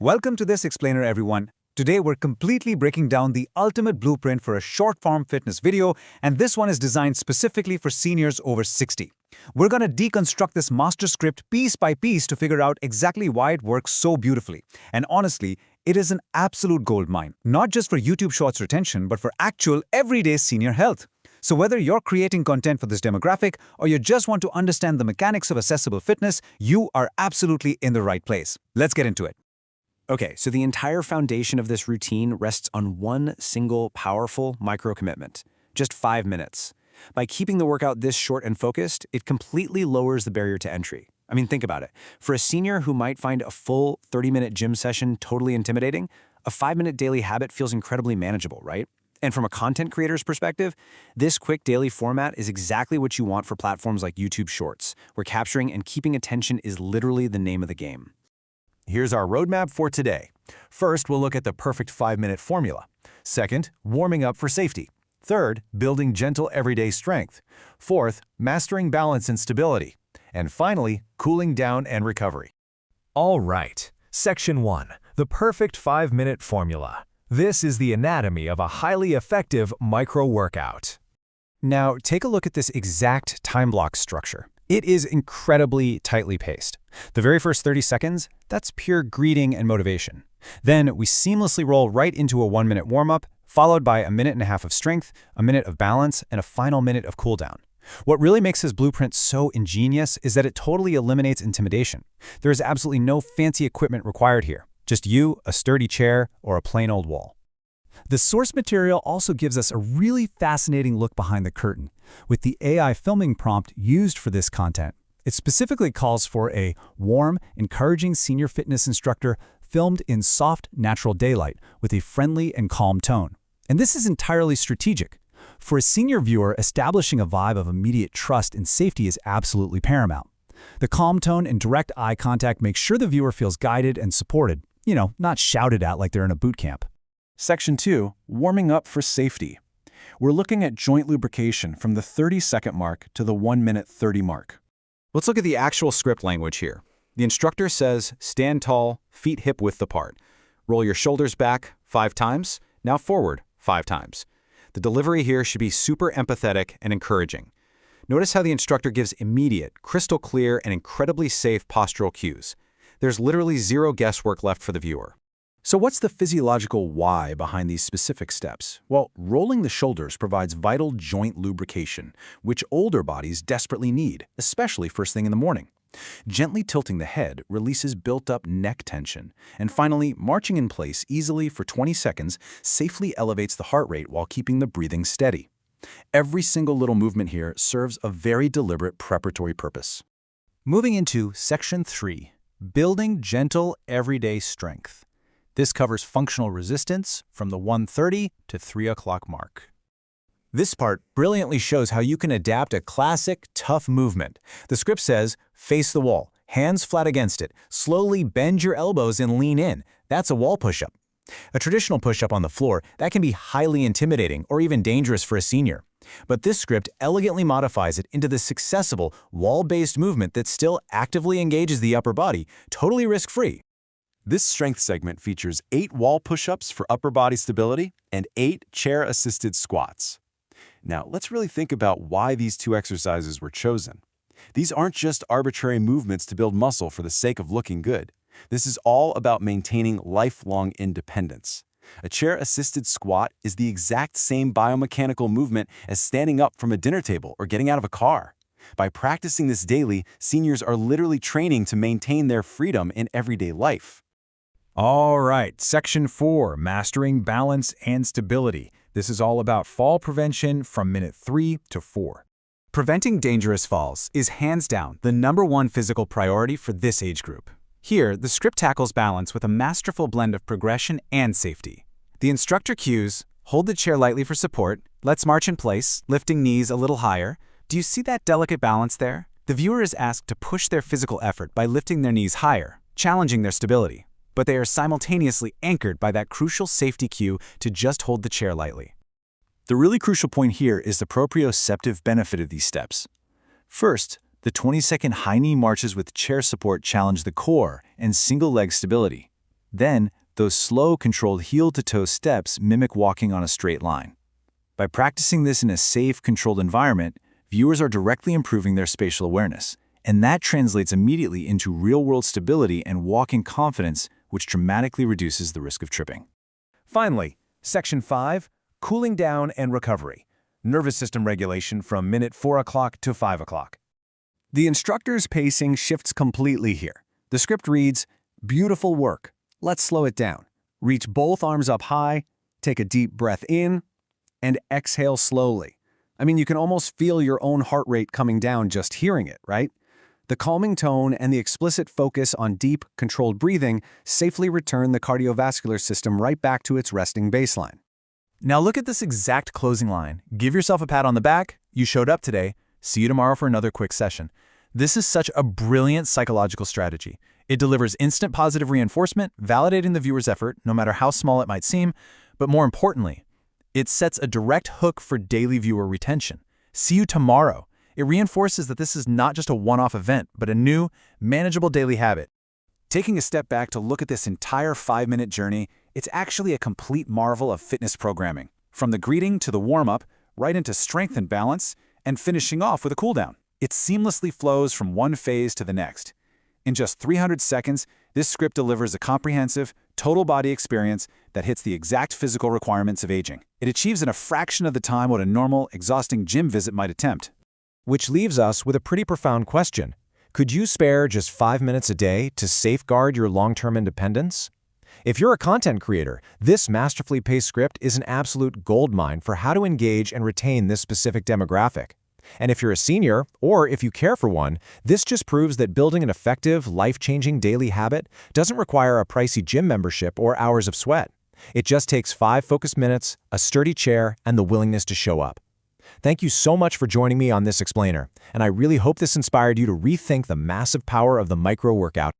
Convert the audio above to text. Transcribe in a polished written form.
Welcome to this explainer, everyone. Today we're completely breaking down the ultimate blueprint for a short-form fitness video, and this one is designed specifically for seniors over 60. We're going to deconstruct this master script piece by piece to figure out exactly why it works so beautifully. And honestly, it is an absolute goldmine, not just for YouTube Shorts retention, but for actual everyday senior health. So whether you're creating content for this demographic or you just want to understand the mechanics of accessible fitness, you are absolutely in the right place. Let's get into it. Okay, so the entire foundation of this routine rests on one single powerful micro-commitment, just 5 minutes. By keeping the workout this short and focused, it completely lowers the barrier to entry. I mean, think about it. For a senior who might find a full 30-minute gym session totally intimidating, a 5-minute daily habit feels incredibly manageable, right? And from a content creator's perspective, this quick daily format is exactly what you want for platforms like YouTube Shorts, where capturing and keeping attention is literally the name of the game. Here's our roadmap for today. First, we'll look at the perfect 5-minute formula. Second, warming up for safety. Third, building gentle everyday strength. Fourth, mastering balance and stability. And finally, cooling down and recovery. All right, Section 1, the perfect 5-minute formula. This is the anatomy of a highly effective micro-workout. Now, take a look at this exact time block structure. It is incredibly tightly paced. The very first 30 seconds, that's pure greeting and motivation. Then we seamlessly roll right into a 1-minute warm-up, followed by a 1.5 minutes of strength, a minute of balance, and a final minute of cooldown. What really makes this blueprint so ingenious is that it totally eliminates intimidation. There is absolutely no fancy equipment required here. Just you, a sturdy chair, or a plain old wall. The source material also gives us a really fascinating look behind the curtain. With the AI filming prompt used for this content, it specifically calls for a warm, encouraging senior fitness instructor filmed in soft, natural daylight with a friendly and calm tone. And this is entirely strategic. For a senior viewer, establishing a vibe of immediate trust and safety is absolutely paramount. The calm tone and direct eye contact make sure the viewer feels guided and supported, not shouted at like they're in a boot camp. Section 2, warming up for safety. We're looking at joint lubrication from the 30-second mark to the 1-minute 30 mark. Let's look at the actual script language here. The instructor says, stand tall, feet hip-width apart. Roll your shoulders back 5 times, now forward 5 times. The delivery here should be super empathetic and encouraging. Notice how the instructor gives immediate, crystal clear, and incredibly safe postural cues. There's literally zero guesswork left for the viewer. So what's the physiological why behind these specific steps? Well, rolling the shoulders provides vital joint lubrication, which older bodies desperately need, especially first thing in the morning. Gently tilting the head releases built-up neck tension. And finally, marching in place easily for 20 seconds safely elevates the heart rate while keeping the breathing steady. Every single little movement here serves a very deliberate preparatory purpose. Moving into Section 3, building gentle everyday strength. This covers functional resistance from the 1:30 to 3 o'clock mark. This part brilliantly shows how you can adapt a classic, tough movement. The script says, face the wall, hands flat against it, slowly bend your elbows and lean in. That's a wall push-up. A traditional push-up on the floor, that can be highly intimidating or even dangerous for a senior. But this script elegantly modifies it into this accessible, wall-based movement that still actively engages the upper body, totally risk-free. This strength segment features 8 wall push-ups for upper body stability and 8 chair-assisted squats. Now, let's really think about why these 2 exercises were chosen. These aren't just arbitrary movements to build muscle for the sake of looking good. This is all about maintaining lifelong independence. A chair-assisted squat is the exact same biomechanical movement as standing up from a dinner table or getting out of a car. By practicing this daily, seniors are literally training to maintain their freedom in everyday life. All right, Section 4, mastering balance and stability. This is all about fall prevention from minute 3 to 4. Preventing dangerous falls is hands down the #1 physical priority for this age group. Here, the script tackles balance with a masterful blend of progression and safety. The instructor cues, hold the chair lightly for support, let's march in place, lifting knees a little higher. Do you see that delicate balance there? The viewer is asked to push their physical effort by lifting their knees higher, challenging their stability. But they are simultaneously anchored by that crucial safety cue to just hold the chair lightly. The really crucial point here is the proprioceptive benefit of these steps. First, the 20-second high knee marches with chair support challenge the core and single leg stability. Then, those slow, controlled heel-to-toe steps mimic walking on a straight line. By practicing this in a safe, controlled environment, viewers are directly improving their spatial awareness, and that translates immediately into real-world stability and walking confidence, which dramatically reduces the risk of tripping. Finally, Section 5, Cooling Down and Recovery. Nervous system regulation from minute 4 o'clock to 5 o'clock. The instructor's pacing shifts completely here. The script reads, "Beautiful work. Let's slow it down. Reach both arms up high, take a deep breath in, and exhale slowly." I mean, you can almost feel your own heart rate coming down just hearing it, right? The calming tone and the explicit focus on deep, controlled breathing safely return the cardiovascular system right back to its resting baseline. Now look at this exact closing line. Give yourself a pat on the back. You showed up today. See you tomorrow for another quick session. This is such a brilliant psychological strategy. It delivers instant positive reinforcement, validating the viewer's effort, no matter how small it might seem, but more importantly, it sets a direct hook for daily viewer retention. See you tomorrow. It reinforces that this is not just a one-off event, but a new, manageable daily habit. Taking a step back to look at this entire 5-minute journey, it's actually a complete marvel of fitness programming. From the greeting to the warm-up, right into strength and balance, and finishing off with a cool-down. It seamlessly flows from one phase to the next. In just 300 seconds, this script delivers a comprehensive, total body experience that hits the exact physical requirements of aging. It achieves in a fraction of the time what a normal, exhausting gym visit might attempt. Which leaves us with a pretty profound question. Could you spare just 5 minutes a day to safeguard your long-term independence? If you're a content creator, this masterfully paced script is an absolute goldmine for how to engage and retain this specific demographic. And if you're a senior, or if you care for one, this just proves that building an effective, life-changing daily habit doesn't require a pricey gym membership or hours of sweat. It just takes 5 focused minutes, a sturdy chair, and the willingness to show up. Thank you so much for joining me on this explainer, and I really hope this inspired you to rethink the massive power of the micro workout.